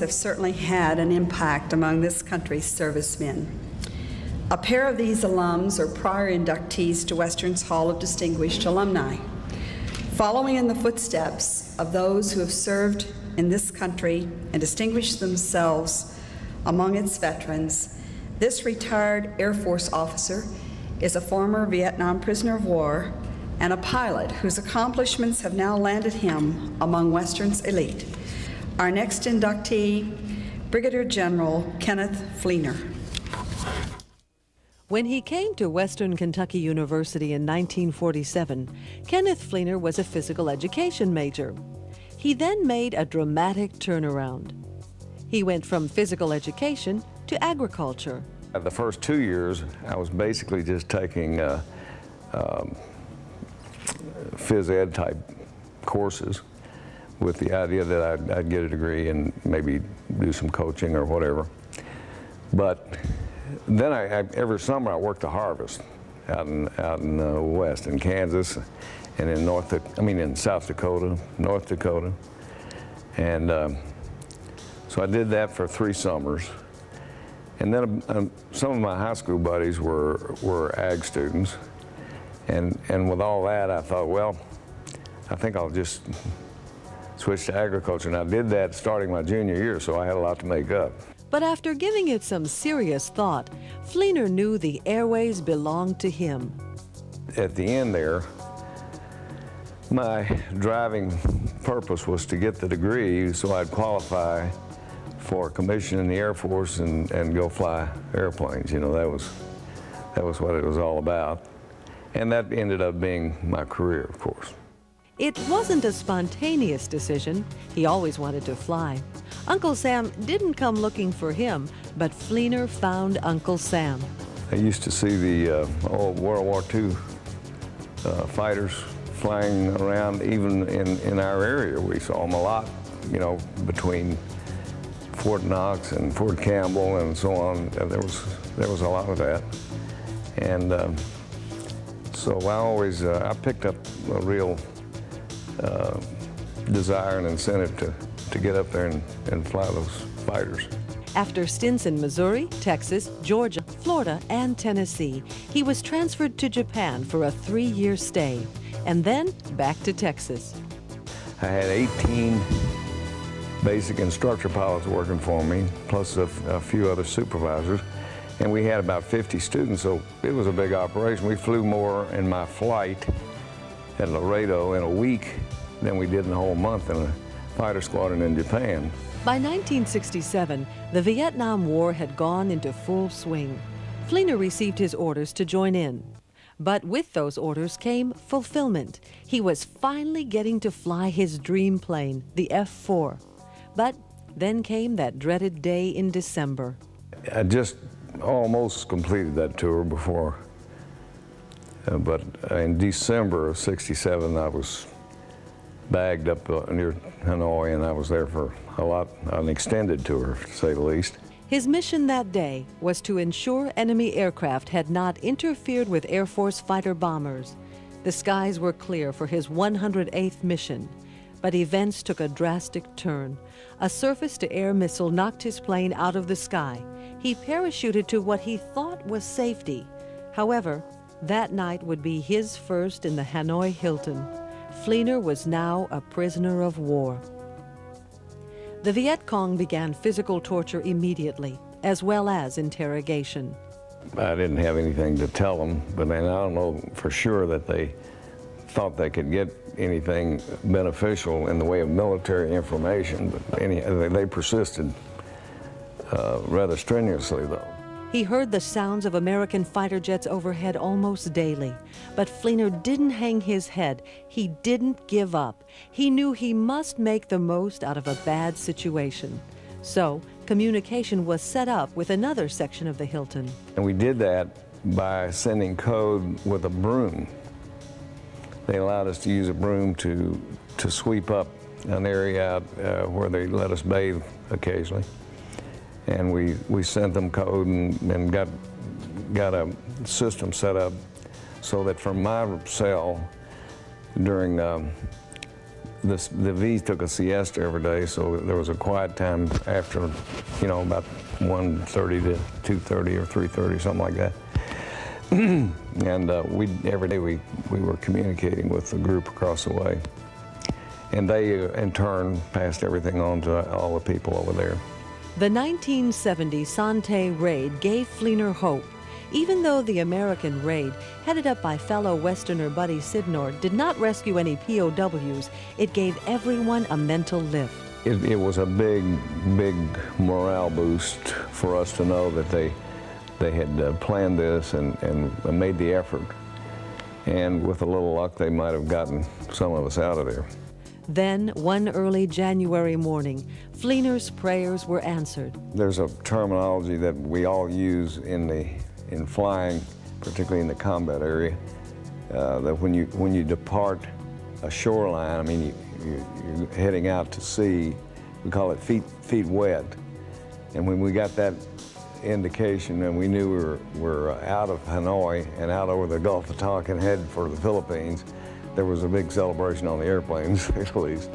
have certainly had an impact among this country's servicemen. A pair of these alums are prior inductees to Western's Hall of Distinguished Alumni. Following in the footsteps of those who have served in this country and distinguished themselves among its veterans, this retired Air Force officer is a former Vietnam prisoner of war and a pilot whose accomplishments have now landed him among Western's elite. Our next inductee, Brigadier General Kenneth Fleenor. When he came to Western Kentucky University in 1947, Kenneth Fleenor was a physical education major. He then made a dramatic turnaround. He went from physical education to agriculture. The first 2 years, I was basically just taking phys ed type courses with the idea that I'd get a degree and maybe do some coaching or whatever. But then every summer I worked the harvest out in the west, in Kansas, and in South Dakota, North Dakota. And so I did that for 3 summers. And then some of my high school buddies were ag students. And with all that, I thought, well, I think I'll just switch to agriculture. And I did that starting my junior year, so I had a lot to make up. But after giving it some serious thought, Fleenor knew the airways belonged to him. At the end there, my driving purpose was to get the degree so I'd qualify for commission in the Air Force and go fly airplanes. You know, that was what it was all about. And that ended up being my career, of course. It wasn't a spontaneous decision. He always wanted to fly. Uncle Sam didn't come looking for him, but Fleenor found Uncle Sam. I used to see the old World War II fighters flying around, even in our area. We saw them a lot, you know, between Fort Knox and Fort Campbell and so on. There was a lot of that. And so I picked up a real desire and incentive to get up there and fly those fighters. After stints in Missouri, Texas, Georgia, Florida, and Tennessee, he was transferred to Japan for a 3-year stay, and then back to Texas. I had 18 basic instructor pilots working for me, plus a few other supervisors, and we had about 50 students, so it was a big operation. We flew more in my flight at Laredo in a week than we did in a whole month in a fighter squadron in Japan. By 1967, the Vietnam War had gone into full swing. Fleenor received his orders to join in. But with those orders came fulfillment. He was finally getting to fly his dream plane, the F-4. But then came that dreaded day in December. I just almost completed that tour before, but in December of '67, I was bagged up near Hanoi, and I was there for an extended tour, to say the least. His mission that day was to ensure enemy aircraft had not interfered with Air Force fighter bombers. The skies were clear for his 108th mission, but events took a drastic turn. A surface-to-air missile knocked his plane out of the sky. He parachuted to what he thought was safety. However, that night would be his first in the Hanoi Hilton. Fleenor was now a prisoner of war. The Viet Cong began physical torture immediately, as well as interrogation. I didn't have anything to tell them, but I don't know for sure that they thought they could get anything beneficial in the way of military information, but they persisted rather strenuously, though. He heard the sounds of American fighter jets overhead almost daily. But Fleenor didn't hang his head. He didn't give up. He knew he must make the most out of a bad situation. So, communication was set up with another section of the Hilton. And we did that by sending code with a broom. They allowed us to use a broom to sweep up an area out where they let us bathe occasionally. And we sent them code and got a system set up so that from my cell during the V's took a siesta every day, so there was a quiet time after, you know, about 1:30 to 2:30 or 3:30, something like that. And every day we were communicating with the group across the way. And they, in turn, passed everything on to all the people over there. The 1970 Sante raid gave Fleenor hope. Even though the American raid, headed up by fellow Westerner Buddy Sidnor, did not rescue any POWs, it gave everyone a mental lift. It was a big morale boost for us to know that they had planned this and made the effort. And with a little luck, they might have gotten some of us out of there. Then, one early January morning, Fleenor's prayers were answered. There's a terminology that we all use in flying, particularly in the combat area, that when you depart a shoreline, I mean, you're heading out to sea, we call it feet wet. And when we got that indication and we knew we were out of Hanoi and out over the Gulf of Tonkin headed for the Philippines, there was a big celebration on the airplanes, at least.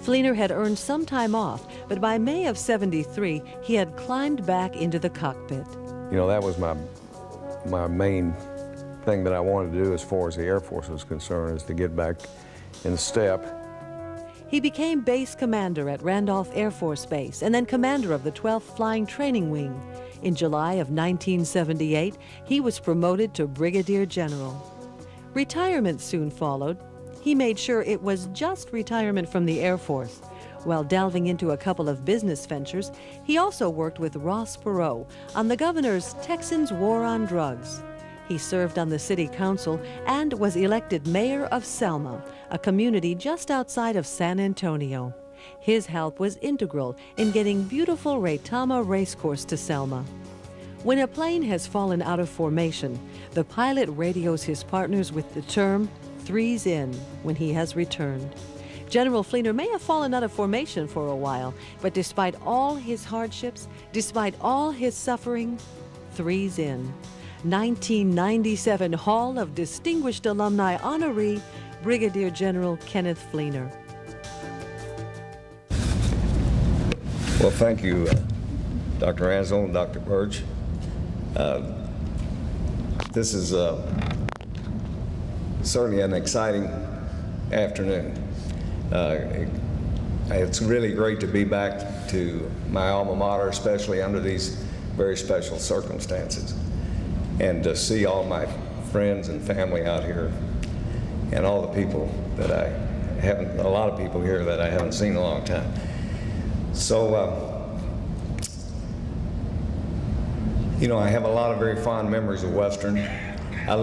Fleenor had earned some time off, but by May of '73, he had climbed back into the cockpit. You know, that was my main thing that I wanted to do as far as the Air Force was concerned, is to get back in step. He became base commander at Randolph Air Force Base and then commander of the 12th Flying Training Wing. In July of 1978, he was promoted to brigadier general. Retirement soon followed. He made sure it was just retirement from the Air Force. While delving into a couple of business ventures, he also worked with Ross Perot on the governor's Texans' War on Drugs. He served on the city council and was elected mayor of Selma, a community just outside of San Antonio. His help was integral in getting beautiful Retama Racecourse to Selma. When a plane has fallen out of formation, the pilot radios his partners with the term "threes in" when he has returned. General Fleenor may have fallen out of formation for a while, but despite all his hardships, despite all his suffering, threes in. 1997 Hall of Distinguished Alumni honoree, Brigadier General Kenneth Fleenor. Well, thank you, Dr. Ansel and Dr. Birch. This is certainly an exciting afternoon. It's really great to be back to my alma mater, especially under these very special circumstances, and to see all my friends and family out here, and all the people that a lot of people here that I haven't seen in a long time. So, you know, I have a lot of very fond memories of Western. I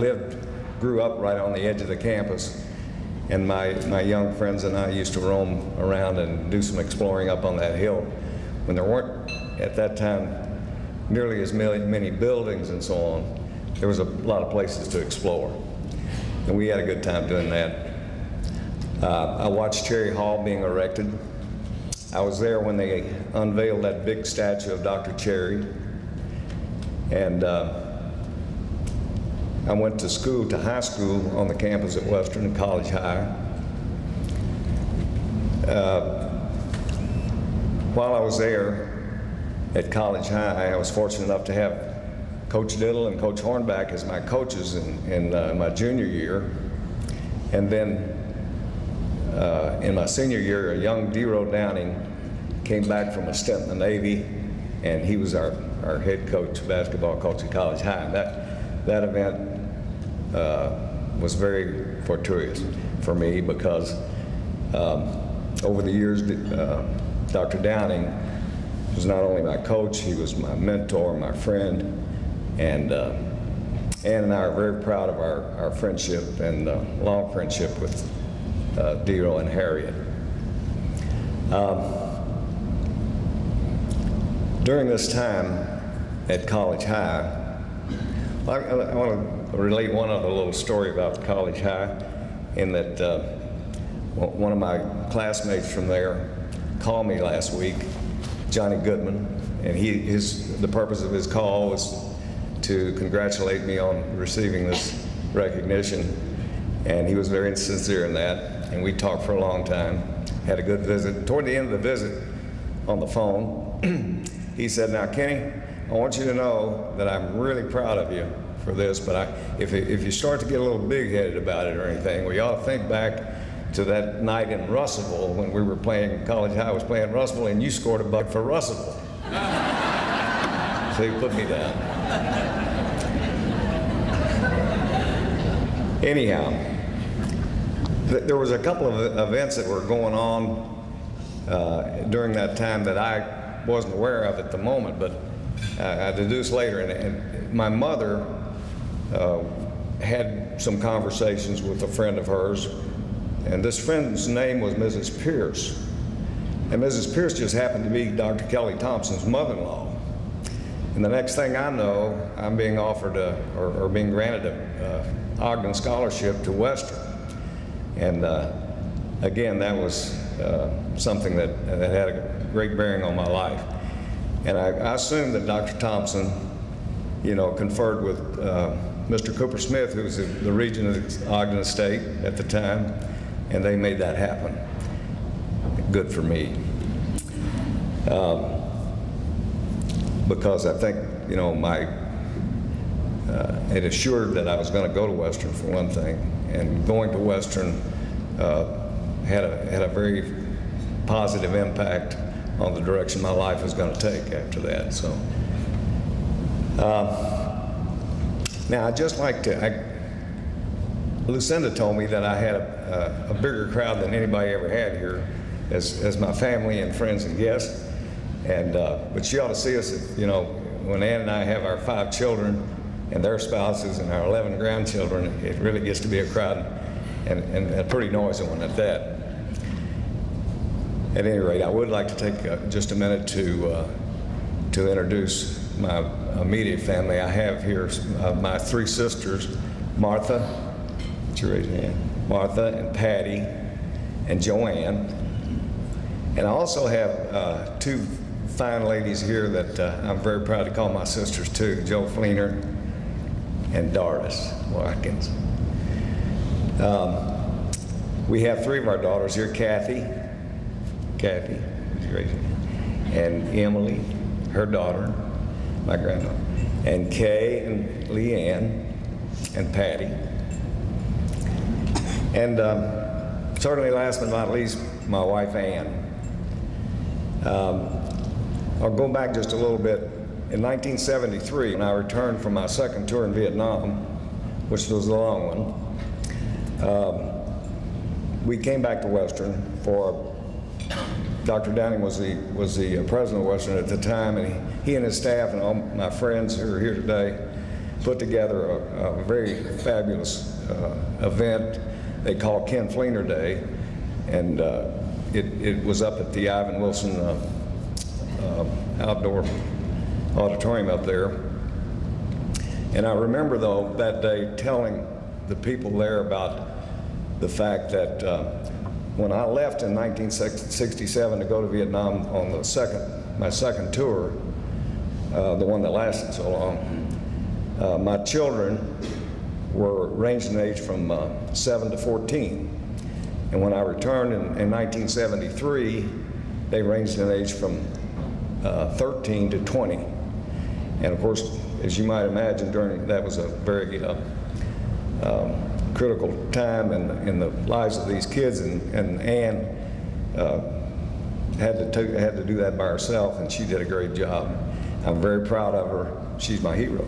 grew up right on the edge of the campus, and my young friends and I used to roam around and do some exploring up on that hill when there weren't, at that time, nearly as many buildings and so on. There was a lot of places to explore, and we had a good time doing that. I watched Cherry Hall being erected. I was there when they unveiled that big statue of Dr. Cherry, and I went to high school on the campus at Western and College High. While I was there at College High, I was fortunate enough to have Coach Diddle and Coach Hornback as my coaches in my junior year. And then in my senior year, a young D-Row Downing came back from a stint in the Navy, and he was our head coach, basketball coach at College High. And that event was very fortuitous for me because over the years, Dr. Downing was not only my coach, he was my mentor, my friend, and Ann and I are very proud of our friendship and long friendship with D-Row and Harriet. During this time at College High, I want to relate one other little story about College High, in that one of my classmates from there called me last week, Johnny Goodman, and the purpose of his call was to congratulate me on receiving this recognition, and he was very sincere in that. and we talked for a long time, had a good visit. Toward the end of the visit, on the phone, he said, "Now, Kenny, I want you to know that I'm really proud of you for this, but if you start to get a little big-headed about it or anything, well, you ought to think back to that night in Russellville when we were playing, College High was playing Russellville, and you scored a buck for Russellville." So he put me down. Anyhow, there was a couple of events that were going on during that time that I wasn't aware of at the moment, but I deduced later. And my mother had some conversations with a friend of hers, and this friend's name was Mrs. Pierce. And Mrs. Pierce just happened to be Dr. Kelly Thompson's mother-in-law. And the next thing I know, I'm being offered or being granted a Ogden scholarship to Western. And again, that was something that had a great bearing on my life. And I assumed that Dr. Thompson, conferred with Mr. Cooper Smith, who was the regent of Ogden Estate at the time, and they made that happen. Good for me. Because I think, it assured that I was going to go to Western for one thing, and going to Western had a very positive impact on the direction my life was going to take after that. So now I'd just like to, Lucinda told me that I had a bigger crowd than anybody ever had here as my family and friends and guests. And but she ought to see us, when Ann and I have our 5 children and their spouses and our 11 grandchildren, it really gets to be a crowd, and a pretty noisy one at that. At any rate, I would like to take just a minute to introduce my immediate family. I have here my 3 sisters, Martha, would you raise your hand? Martha and Patty and Joanne. And I also have 2 fine ladies here that I'm very proud to call my sisters too, Joe Fleenor and Doris Watkins. We have 3 of our daughters here, Kathy, would you raise your hand? And Emily, her daughter, my granddaughter, and Kay and Leanne and Patty. And certainly last but not least, my wife Ann. I'll go back just a little bit. In 1973, when I returned from my 2nd tour in Vietnam, which was a long one, we came back to Western for, Dr. Downing was the president of Western at the time, and he and his staff and all my friends who are here today put together a very fabulous event they call Kenneth Fleenor Day, and it was up at the Ivan Wilson outdoor auditorium up there. And I remember, though, that day telling the people there about the fact that when I left in 1967 to go to Vietnam on my second tour, the one that lasted so long, my children were ranged in age from 7 to 14. And when I returned in 1973, they ranged in age from 13 to 20. And of course, as you might imagine, that was a very critical time in the lives of these kids, and Ann had to do that by herself, and she did a great job. I'm very proud of her. She's my hero.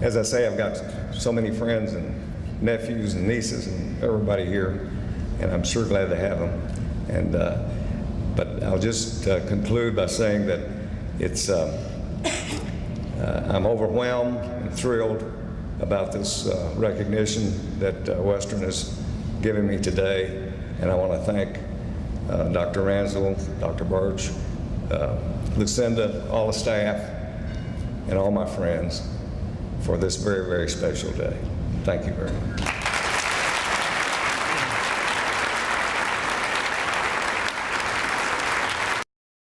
As I say, I've got so many friends and nephews and nieces and everybody here, and I'm sure glad to have them. And but I'll just conclude by saying that it's I'm overwhelmed and thrilled about this recognition that Western is giving me today, and I want to thank Dr. Ransdell, Dr. Birch, Lucinda, all the staff, and all my friends for this very, very special day. Thank you very much.